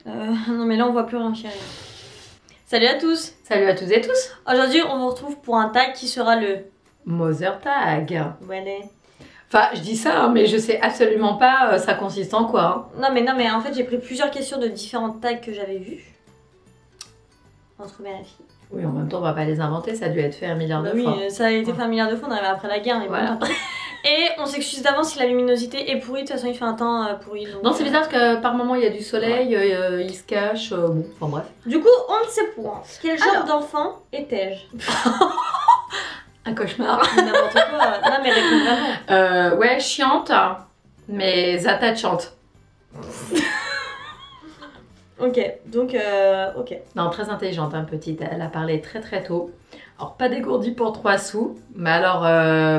Non mais là on voit plus rien chérie. Salut à tous. Salut à toutes et tous. Aujourd'hui on vous retrouve pour un tag qui sera le Mother Tag. Voilà. Enfin je dis ça hein, mais je sais absolument pas ça consiste en quoi. Non mais en fait j'ai pris plusieurs questions de différents tags que j'avais vus. Entre mère et fille. Oui en même temps on va pas les inventer, ça a dû être fait un milliard de fois. Oui, ça a été fait un milliard de fois, on arrivait après la guerre. Mais voilà. bon. Et on s'excuse d'avance si la luminosité est pourrie, de toute façon il fait un temps pourri. Donc... Non c'est bizarre parce que par moment il y a du soleil, il se cache, bon, enfin bref. Du coup on ne sait point. Quel genre d'enfant étais-je? Un cauchemar. N'importe quoi. Non mais réponds vraiment. Ouais chiante, mais attachante. Ok, donc ok. Non très intelligente hein, petite, elle a parlé très très tôt. Alors pas dégourdie pour 3 sous, mais alors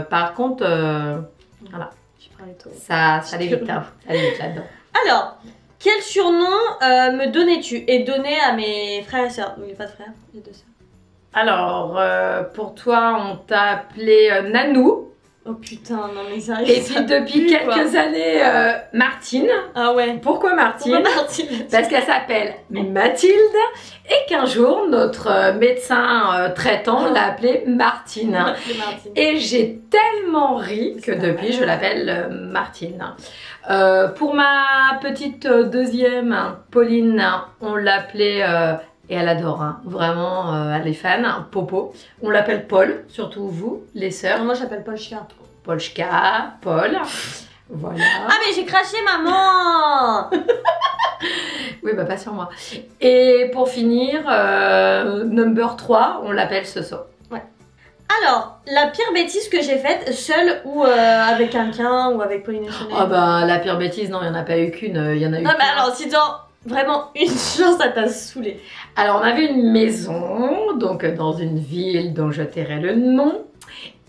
par contre, voilà, ça allait vite, hein. Ça allait vite là-dedans. Alors, quel surnom me donnais-tu et donnais à mes frères et sœurs? Oui, pas de frères, j'ai 2 sœurs. Alors, pour toi, on t'a appelé Nanou. Oh putain, non mais sérieux. Et puis depuis quelques années, Martine. Ah ouais. Pourquoi Martine? Pourquoi Martine? Parce qu'elle s'appelle Mathilde et qu'un jour, notre médecin traitant l'a appelée Martine. Et j'ai tellement ri que depuis, je l'appelle Martine. Pour ma petite deuxième, Pauline, on l'appelait... et elle adore, hein. Vraiment, elle est fan, Popo. On l'appelle Paul, surtout vous, les sœurs. Moi j'appelle Polchka. Polchka, Paul, voilà. Ah mais j'ai craché maman. Oui, bah pas sur moi. Et pour finir, number 3, on l'appelle Soso. Ouais. Alors, la pire bêtise que j'ai faite, seule ou avec quelqu'un ou avec Pauline et Chanel? Ah bah la pire bêtise, non, il n'y en a pas eu qu'une, il y en a eu non mais alors, si genre... Vraiment, une chance, ça t'a saoulé. Alors, on avait une maison, donc dans une ville dont je tairai le nom.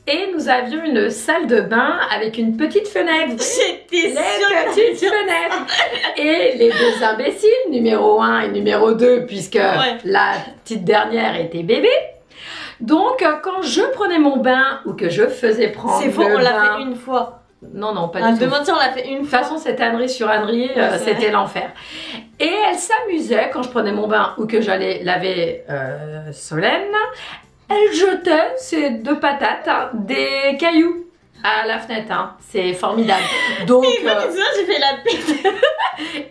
Et nous avions une salle de bain avec une petite fenêtre. J'étais sûre. Les petites fenêtres. Et les deux imbéciles, numéro 1 et numéro 2, puisque la petite dernière était bébé. Donc, quand je prenais mon bain ou que je faisais prendre c'est faux, on l'a fait une fois. Non, non, pas du tout. De mentir, on l'a fait une fois. De toute façon, c'était ânnerie sur ânnerie, c'était l'enfer. Et elle s'amusait quand je prenais mon bain ou que j'allais laver Solène. Elle jetait ces 2 patates, hein, des cailloux à la fenêtre. Hein. C'est formidable. Donc, j'ai fait la pute.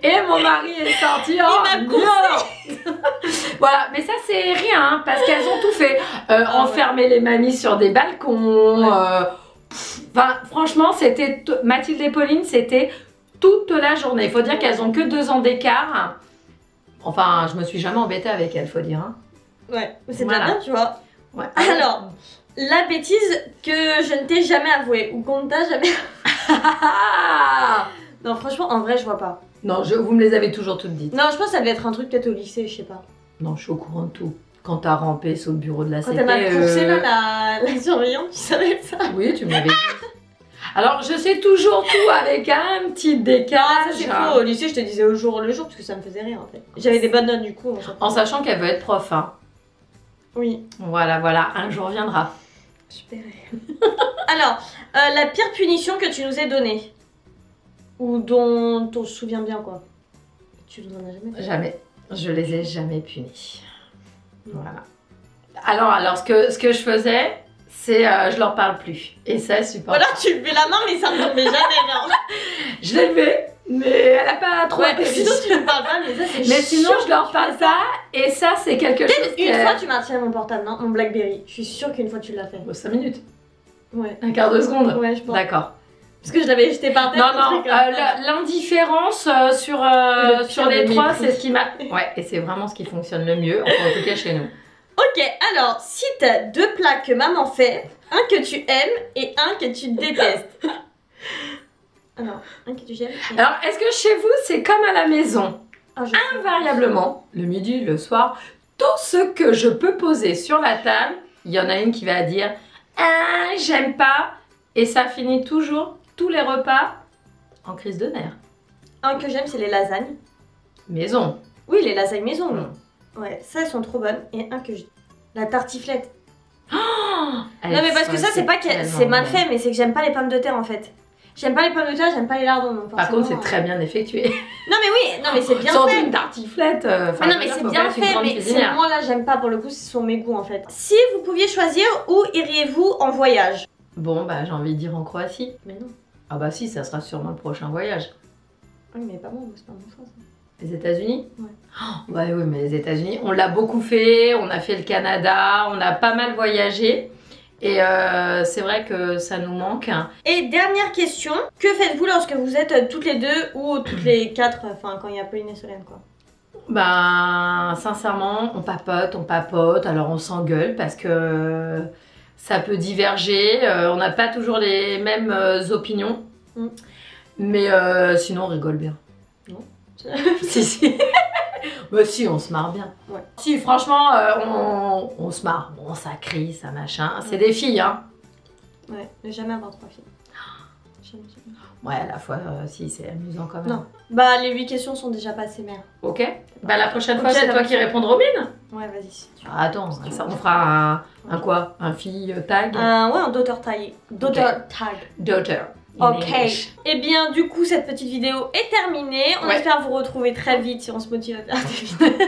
Et mon mari est sorti. Il m'a coursé. Voilà, mais ça c'est rien, hein, parce qu'elles ont tout fait. Enfermer les mamies sur des balcons. Enfin, franchement, c'était Mathilde et Pauline, c'était toute la journée. Il faut dire qu'elles ont que 2 ans d'écart. Enfin, je me suis jamais embêtée avec elles, faut dire. Hein. Ouais, c'est déjà bien, tu vois. Ouais. Alors, la bêtise que je ne t'ai jamais avouée ou qu'on ne t'a jamais. Non, franchement, en vrai, je vois pas. Non, vous me les avez toujours toutes dites. Non, je pense que ça devait être un truc peut-être au lycée, je sais pas. Non, je suis au courant de tout. Quand t'as rampé sur le bureau de la CP... Quand elle m'a poussé là, la surveillante, tu savais ça? Oui, tu m'avais dit. Alors, je sais toujours tout avec un petit décalage. Non, ça c'est faux. Au lycée, je te disais au jour le jour parce que ça me faisait rire en fait. J'avais des bonnes notes du coup. En sachant qu'elle veut être prof. Hein. Oui. Voilà, voilà. Un jour viendra. Super. Alors, la pire punition que tu nous aies donnée. Ou dont on se souvient bien quoi. Tu nous en as jamais fait? Jamais. Je les ai jamais punis. Voilà. Alors ce que je faisais, c'est je leur parle plus. Et ça, super. Voilà, tu levais la main, mais ça me tombait jamais bien. Je l'ai levé, mais elle a pas trop apprécié. Sinon, tu ne parles pas, mais ça, c'est mais sinon, je leur parle pas. Et ça, c'est quelque chose. Une fois, tu m'as retiré mon portable, non? Mon Blackberry. Je suis sûre qu'une fois, tu l'as fait. 5 minutes. Ouais. Un quart de seconde. Ouais, je pense. D'accord. Parce que je l'avais jeté par terre. Non, l'indifférence sur les 3, c'est ce qui m'a... Ouais, et c'est vraiment ce qui fonctionne le mieux, enfin, en tout cas chez nous. Ok, alors, si t'as 2 plats que maman fait, un que tu aimes et un que tu détestes. Alors, un que tu aimes. Alors, est-ce que chez vous, c'est comme à la maison? Invariablement, le midi, le soir, tout ce que je peux poser sur la table, il y en a une qui va dire « Ah, j'aime pas » et ça finit toujours tous les repas en crise de nerfs. Un que j'aime, c'est les lasagnes. Maison. Oui, les lasagnes maison. Ouais, ça, elles sont trop bonnes. Et un que j'aime. La tartiflette. Oh, non, mais parce que ça, c'est pas que c'est mal fait, mais c'est que j'aime pas les pommes de terre en fait. J'aime pas les pommes de terre, j'aime pas les lardons. Donc par contre, c'est très bien effectué. Non, mais oui, non, mais c'est bien Sans fait. une tartiflette. Mais non, mais c'est bien fait, mais moi là j'aime pas pour le coup, ce sont mes goûts en fait. Si vous pouviez choisir, où iriez-vous en voyage? Bon, bah j'ai envie de dire en Croatie. Mais non. Ah bah si, ça sera sûrement le prochain voyage. Oui, mais pas moi, c'est pas mon choix ça. Les États-Unis? Ouais. Oh, ouais, oui, mais les États-Unis, on l'a beaucoup fait, on a fait le Canada, on a pas mal voyagé. Et c'est vrai que ça nous manque. Et dernière question, que faites-vous lorsque vous êtes toutes les deux ou toutes les quatre, enfin quand il y a Pauline et Solène quoi? Ben, sincèrement, on papote, alors on s'engueule parce que ça peut diverger, on n'a pas toujours les mêmes opinions. Mais sinon, on rigole bien. Non. Si. Bah si, on se marre bien. Ouais. Si, franchement, on se marre. Bon, ça crie, ça machin. C'est des filles, hein. Ouais, mais jamais avoir 3 filles. Jamais. Ouais, à la fois, si, c'est amusant quand même. Non. Bah, les 8 questions sont déjà passées, mère. Ok. Bah, la prochaine fois, c'est toi qui réponds, Robin. Ouais, vas-y. Ah, attends, ça, on fera un quoi? Un fille tag? Ouais, un daughter tag. Daughter. Ok. Et bien, du coup, cette petite vidéo est terminée. On espère vous retrouver très vite si on se motive à faire des vidéos.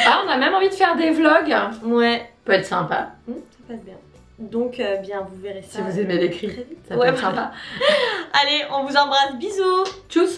Ah, on a même envie de faire des vlogs. Ouais. Peut être sympa. Ça peut être bien. Donc, bien, vous verrez ça. Si vous aimez les cris, ça peut être sympa. Allez, on vous embrasse. Bisous. Tchuss.